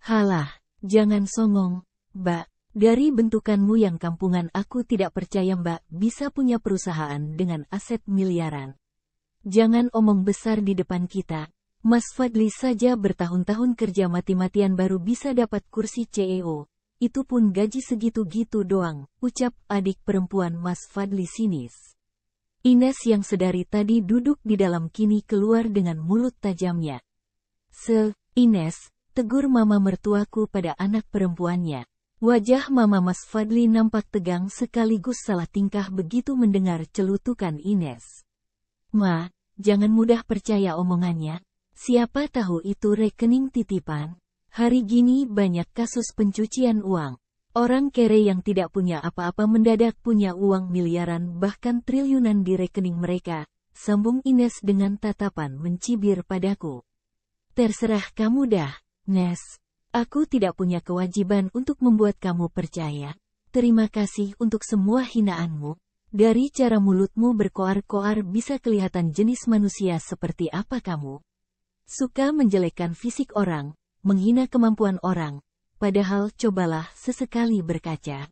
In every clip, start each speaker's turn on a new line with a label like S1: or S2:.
S1: Halah, jangan songong, Mbak. Dari bentukanmu yang kampungan aku tidak percaya Mbak bisa punya perusahaan dengan aset miliaran. Jangan omong besar di depan kita. Mas Fadli saja bertahun-tahun kerja mati-matian baru bisa dapat kursi CEO. Itu pun gaji segitu-gitu doang, ucap adik perempuan Mas Fadli sinis. Ines yang sedari tadi duduk di dalam kini keluar dengan mulut tajamnya. Ines, tegur mama mertuaku pada anak perempuannya. Wajah mama Mas Fadli nampak tegang sekaligus salah tingkah begitu mendengar celutukan Ines. Ma, jangan mudah percaya omongannya. Siapa tahu itu rekening titipan. Hari gini banyak kasus pencucian uang. Orang kere yang tidak punya apa-apa mendadak punya uang miliaran bahkan triliunan di rekening mereka, sambung Ines dengan tatapan mencibir padaku. Terserah kamu dah, Nes. Aku tidak punya kewajiban untuk membuat kamu percaya. Terima kasih untuk semua hinaanmu. Dari cara mulutmu berkoar-koar bisa kelihatan jenis manusia seperti apa kamu. Suka menjelekkan fisik orang, menghina kemampuan orang, padahal cobalah sesekali berkaca.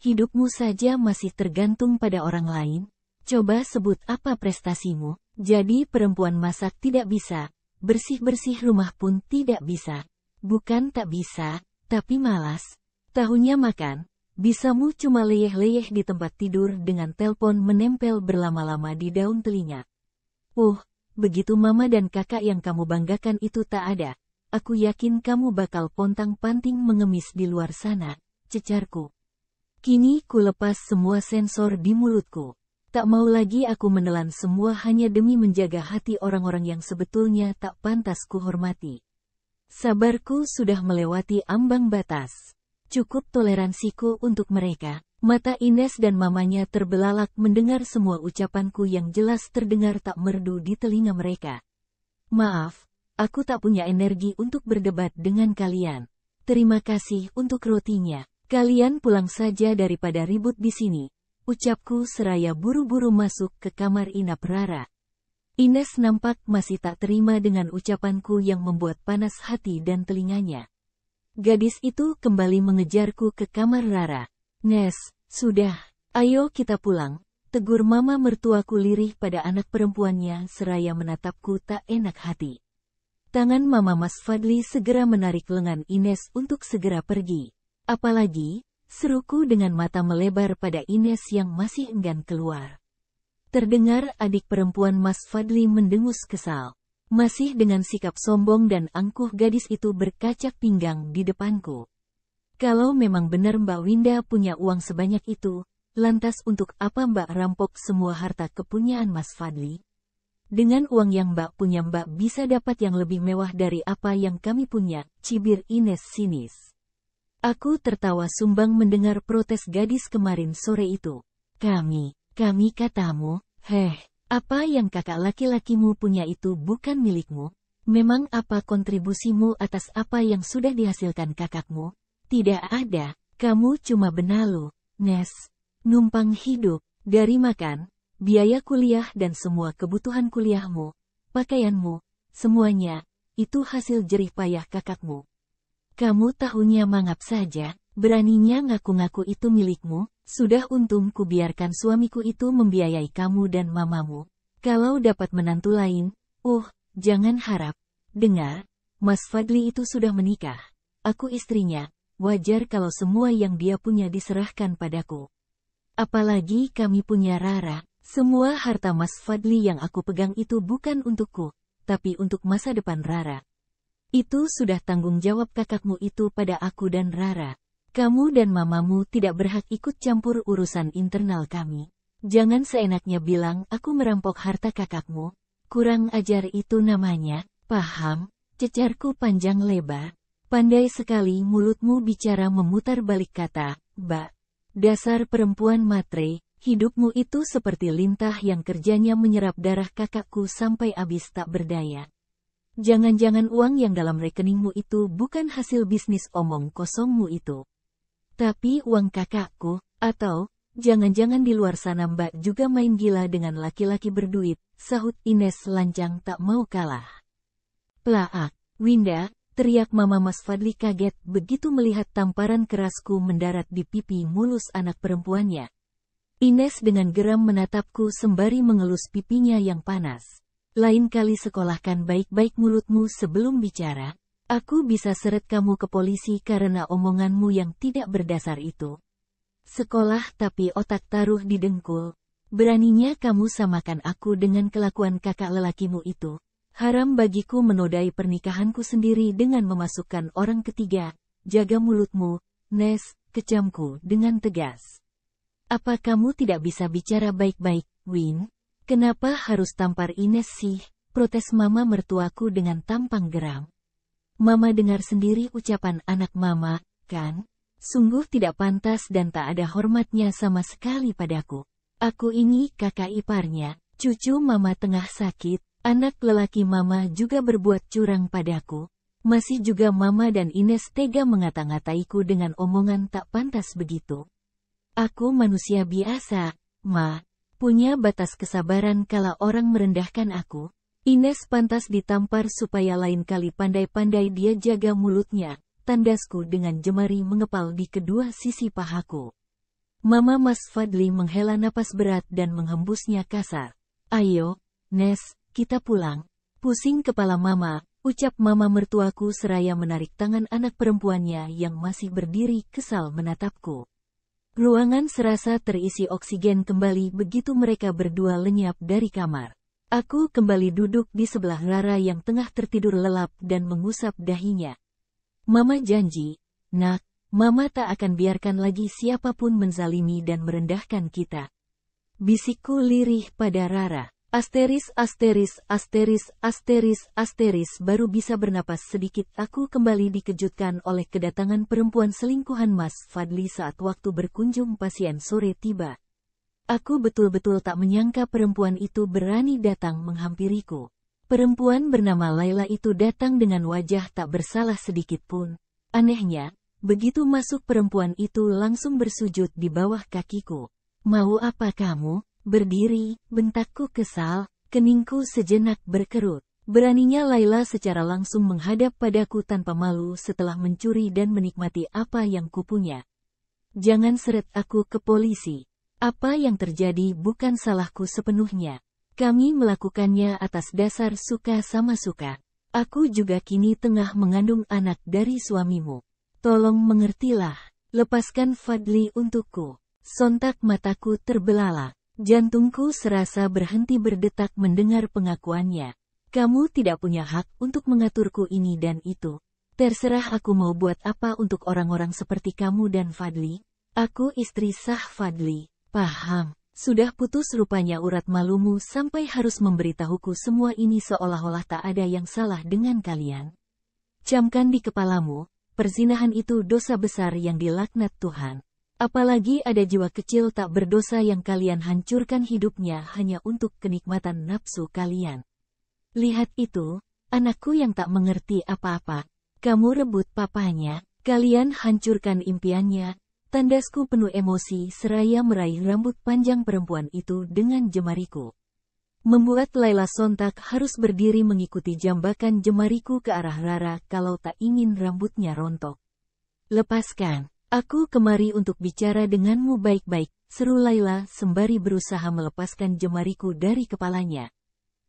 S1: Hidupmu saja masih tergantung pada orang lain. Coba sebut apa prestasimu. Jadi perempuan masak tidak bisa, bersih-bersih rumah pun tidak bisa. Bukan tak bisa, tapi malas. Tahunya makan, bisamu cuma leyeh-leyeh di tempat tidur dengan telepon menempel berlama-lama di daun telinga. Begitu mama dan kakak yang kamu banggakan itu tak ada, aku yakin kamu bakal pontang-panting mengemis di luar sana, cecarku. Kini ku lepas semua sensor di mulutku. Tak mau lagi aku menelan semua hanya demi menjaga hati orang-orang yang sebetulnya tak pantas ku hormati. Sabarku sudah melewati ambang batas. Cukup toleransiku untuk mereka. Mata Ines dan mamanya terbelalak mendengar semua ucapanku yang jelas terdengar tak merdu di telinga mereka. Maaf, aku tak punya energi untuk berdebat dengan kalian. Terima kasih untuk rotinya. Kalian pulang saja daripada ribut di sini, ucapku seraya buru-buru masuk ke kamar inap Rara. Ines nampak masih tak terima dengan ucapanku yang membuat panas hati dan telinganya. Gadis itu kembali mengejarku ke kamar Rara. Nes, sudah, ayo kita pulang, tegur mama mertuaku lirih pada anak perempuannya seraya menatapku tak enak hati. Tangan mama Mas Fadli segera menarik lengan Ines untuk segera pergi. Apalagi, seruku dengan mata melebar pada Ines yang masih enggan keluar. Terdengar adik perempuan Mas Fadli mendengus kesal. Masih dengan sikap sombong dan angkuh gadis itu berkacak pinggang di depanku. Kalau memang benar Mbak Winda punya uang sebanyak itu, lantas untuk apa Mbak rampok semua harta kepunyaan Mas Fadli? Dengan uang yang Mbak punya Mbak bisa dapat yang lebih mewah dari apa yang kami punya, cibir Ines sinis. Aku tertawa sumbang mendengar protes gadis kemarin sore itu. Kami katamu, apa yang kakak laki-lakimu punya itu bukan milikmu? Memang apa kontribusimu atas apa yang sudah dihasilkan kakakmu? Tidak ada, kamu cuma benalu, Nes. Numpang hidup, dari makan, biaya kuliah dan semua kebutuhan kuliahmu, pakaianmu, semuanya, itu hasil jerih payah kakakmu. Kamu tahunya mangap saja, beraninya ngaku-ngaku itu milikmu, sudah untung ku biarkan suamiku itu membiayai kamu dan mamamu. Kalau dapat menantu lain, jangan harap. Dengar, Mas Fadli itu sudah menikah. Aku istrinya. Wajar kalau semua yang dia punya diserahkan padaku. Apalagi kami punya Rara. Semua harta Mas Fadli yang aku pegang itu bukan untukku, tapi untuk masa depan Rara. Itu sudah tanggung jawab kakakmu itu pada aku dan Rara. Kamu dan mamamu tidak berhak ikut campur urusan internal kami. Jangan seenaknya bilang aku merampok harta kakakmu. Kurang ajar itu namanya, paham? Cecarku panjang lebar. Pandai sekali mulutmu bicara memutar balik kata, Mbak. Dasar perempuan matre, hidupmu itu seperti lintah yang kerjanya menyerap darah kakakku sampai habis tak berdaya. Jangan-jangan uang yang dalam rekeningmu itu bukan hasil bisnis omong kosongmu itu. Tapi uang kakakku, atau, jangan-jangan di luar sana Mbak juga main gila dengan laki-laki berduit, sahut Ines lancang tak mau kalah. Plaak, Winda. teriak Mama. Mas Fadli kaget begitu melihat tamparan kerasku mendarat di pipi mulus anak perempuannya. Ines dengan geram menatapku sembari mengelus pipinya yang panas. Lain kali sekolahkan baik-baik mulutmu sebelum bicara. Aku bisa seret kamu ke polisi karena omonganmu yang tidak berdasar itu. Sekolah tapi otak taruh di dengkul. Beraninya kamu samakan aku dengan kelakuan kakak lelakimu itu. Haram bagiku menodai pernikahanku sendiri dengan memasukkan orang ketiga. Jaga mulutmu, Nes, kecamku dengan tegas. Apa kamu tidak bisa bicara baik-baik, Win? Kenapa harus tampar Ines sih? Protes Mama mertuaku dengan tampang geram. Mama dengar sendiri ucapan anak Mama, kan? Sungguh tidak pantas dan tak ada hormatnya sama sekali padaku. Aku ini kakak iparnya, cucu Mama tengah sakit, anak lelaki Mama juga berbuat curang padaku. Masih juga Mama dan Ines tega mengata-ngataiku dengan omongan tak pantas begitu. Aku manusia biasa, Ma. Punya batas kesabaran kala orang merendahkan aku. Ines pantas ditampar supaya lain kali pandai-pandai dia jaga mulutnya. Tandasku dengan jemari mengepal di kedua sisi pahaku. Mama. Mas Fadli menghela napas berat dan menghembusnya kasar. Ayo, Nes, kita pulang. Pusing kepala Mama, ucap Mama mertuaku seraya menarik tangan anak perempuannya yang masih berdiri kesal menatapku. Ruangan serasa terisi oksigen kembali begitu mereka berdua lenyap dari kamar. Aku kembali duduk di sebelah Rara yang tengah tertidur lelap dan mengusap dahinya. Mama janji, Nak, Mama tak akan biarkan lagi siapapun menzalimi dan merendahkan kita. Bisikku lirih pada Rara. Asteris, asteris, asteris, asteris, asteris, baru bisa bernapas sedikit. Aku kembali dikejutkan oleh kedatangan perempuan selingkuhan Mas Fadli saat waktu berkunjung pasien sore tiba. Aku betul-betul tak menyangka perempuan itu berani datang menghampiriku. Perempuan bernama Laila itu datang dengan wajah tak bersalah sedikit pun. Anehnya, begitu masuk perempuan itu langsung bersujud di bawah kakiku. Mau apa kamu? Berdiri, bentakku kesal, keningku sejenak berkerut. Beraninya Laila secara langsung menghadap padaku tanpa malu setelah mencuri dan menikmati apa yang kupunya. Jangan seret aku ke polisi. Apa yang terjadi bukan salahku sepenuhnya. Kami melakukannya atas dasar suka sama suka. Aku juga kini tengah mengandung anak dari suamimu. Tolong mengertilah. Lepaskan Fadli untukku. Sontak mataku terbelalak. Jantungku serasa berhenti berdetak mendengar pengakuannya. Kamu tidak punya hak untuk mengaturku ini dan itu. Terserah aku mau buat apa untuk orang-orang seperti kamu dan Fadli. Aku istri sah Fadli. Paham. Sudah putus rupanya urat malumu sampai harus memberitahuku semua ini seolah-olah tak ada yang salah dengan kalian. Camkan di kepalamu, perzinahan itu dosa besar yang dilaknat Tuhan. Apalagi ada jiwa kecil tak berdosa yang kalian hancurkan hidupnya hanya untuk kenikmatan nafsu kalian. Lihat itu, anakku yang tak mengerti apa-apa. Kamu rebut papanya, kalian hancurkan impiannya. Tandasku penuh emosi seraya meraih rambut panjang perempuan itu dengan jemariku. Membuat Laila sontak harus berdiri mengikuti jambakan jemariku ke arah Rara kalau tak ingin rambutnya rontok. Lepaskan. Aku kemari untuk bicara denganmu baik-baik, seru Laila sembari berusaha melepaskan jemariku dari kepalanya.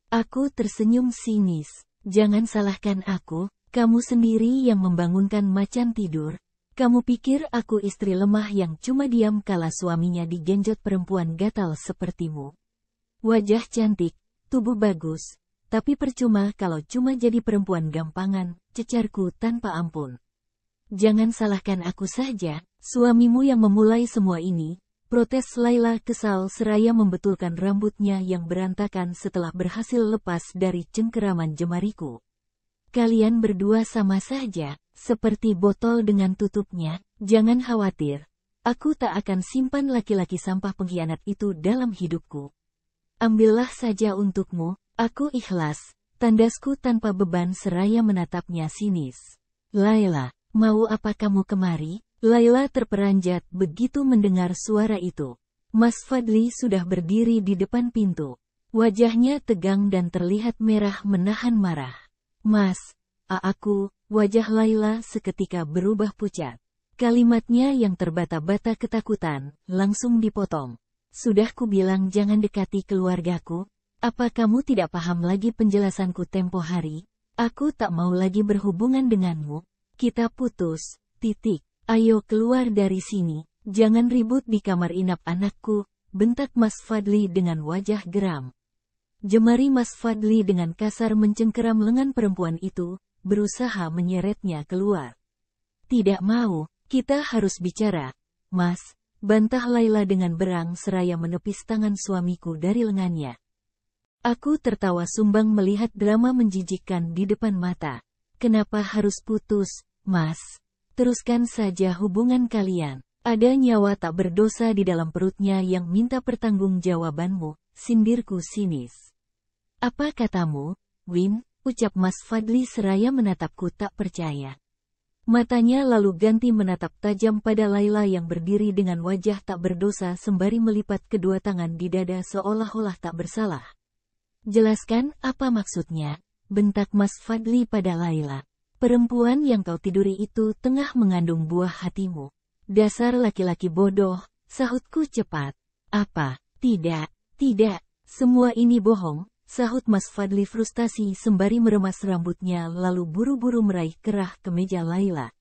S1: Aku tersenyum sinis. Jangan salahkan aku, kamu sendiri yang membangunkan macan tidur. Kamu pikir aku istri lemah yang cuma diam kala suaminya digenjot perempuan gatal sepertimu. Wajah cantik, tubuh bagus, tapi percuma kalau cuma jadi perempuan gampangan, cecarku tanpa ampun. Jangan salahkan aku saja, suamimu yang memulai semua ini, protes Laila kesal seraya membetulkan rambutnya yang berantakan setelah berhasil lepas dari cengkeraman jemariku. Kalian berdua sama saja, seperti botol dengan tutupnya, jangan khawatir. Aku tak akan simpan laki-laki sampah pengkhianat itu dalam hidupku. Ambillah saja untukmu, aku ikhlas, tandasku tanpa beban seraya menatapnya sinis. Laila. Mau apa kamu kemari? Laila terperanjat begitu mendengar suara itu. Mas Fadli sudah berdiri di depan pintu. Wajahnya tegang dan terlihat merah menahan marah. Mas, Wajah Laila seketika berubah pucat. Kalimatnya yang terbata-bata ketakutan, langsung dipotong. Sudah kubilang jangan dekati keluargaku. Apa kamu tidak paham lagi penjelasanku tempo hari? Aku tak mau lagi berhubungan denganmu. Kita putus, titik. Ayo keluar dari sini. Jangan ribut di kamar inap anakku, bentak Mas Fadli dengan wajah geram. Jemari Mas Fadli dengan kasar mencengkeram lengan perempuan itu, berusaha menyeretnya keluar. Tidak mau, kita harus bicara. Mas, bantah Laila dengan berang seraya menepis tangan suamiku dari lengannya. Aku tertawa sumbang melihat drama menjijikkan di depan mata. Kenapa harus putus, Mas? Teruskan saja hubungan kalian. Ada nyawa tak berdosa di dalam perutnya yang minta pertanggungjawabanmu, sindirku sinis. Apa katamu, Win? Ucap Mas Fadli seraya menatapku tak percaya. Matanya lalu ganti menatap tajam pada Laila yang berdiri dengan wajah tak berdosa sembari melipat kedua tangan di dada seolah-olah tak bersalah. Jelaskan apa maksudnya, bentak Mas Fadli pada Laila. Perempuan yang kau tiduri itu tengah mengandung buah hatimu. Dasar laki-laki bodoh, sahutku cepat. Apa? Tidak, semua ini bohong, sahut Mas Fadli frustasi sembari meremas rambutnya lalu buru-buru meraih kerah kemeja Laila.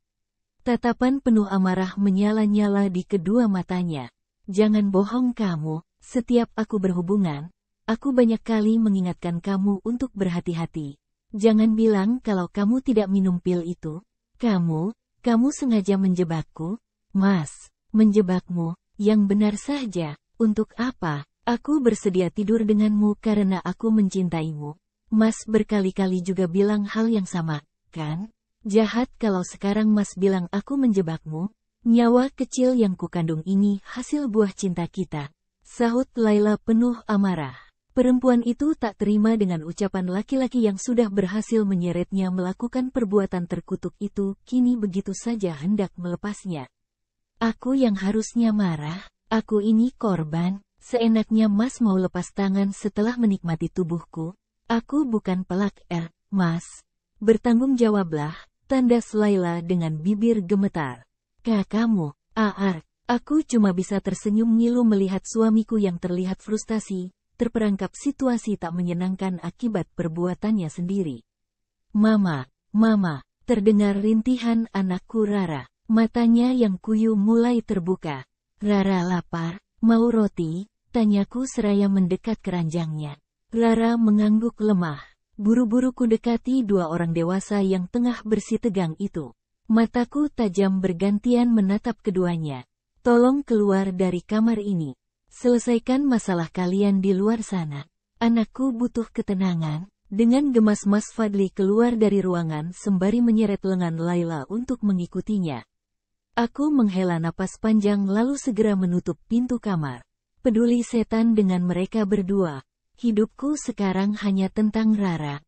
S1: Tatapan penuh amarah menyala-nyala di kedua matanya. Jangan bohong kamu, setiap aku berhubungan, aku banyak kali mengingatkan kamu untuk berhati-hati. Jangan bilang kalau kamu tidak minum pil itu. Kamu sengaja menjebakku. Mas, menjebakmu, yang benar saja. Untuk apa? Aku bersedia tidur denganmu karena aku mencintaimu. Mas berkali-kali juga bilang hal yang sama, kan? Jahat kalau sekarang Mas bilang aku menjebakmu. Nyawa kecil yang kukandung ini hasil buah cinta kita. Sahut Laila penuh amarah. Perempuan itu tak terima dengan ucapan laki-laki yang sudah berhasil menyeretnya melakukan perbuatan terkutuk itu, kini begitu saja hendak melepasnya. Aku yang harusnya marah, aku ini korban, seenaknya Mas mau lepas tangan setelah menikmati tubuhku. Aku bukan pelak Mas. Bertanggung jawablah, tandas Laila dengan bibir gemetar. Kamu, aku cuma bisa tersenyum ngilu melihat suamiku yang terlihat frustasi, terperangkap situasi tak menyenangkan akibat perbuatannya sendiri. Mama, terdengar rintihan anakku Rara. Matanya yang kuyu mulai terbuka. Rara lapar, mau roti? Tanyaku seraya mendekat keranjangnya. Rara mengangguk lemah. Buru-buru ku dekati dua orang dewasa yang tengah bersitegang itu. Mataku tajam bergantian menatap keduanya. Tolong keluar dari kamar ini. Selesaikan masalah kalian di luar sana. Anakku butuh ketenangan. Dengan gemas Mas Fadli keluar dari ruangan sembari menyeret lengan Laila untuk mengikutinya. Aku menghela napas panjang lalu segera menutup pintu kamar. Peduli setan dengan mereka berdua. Hidupku sekarang hanya tentang Rara.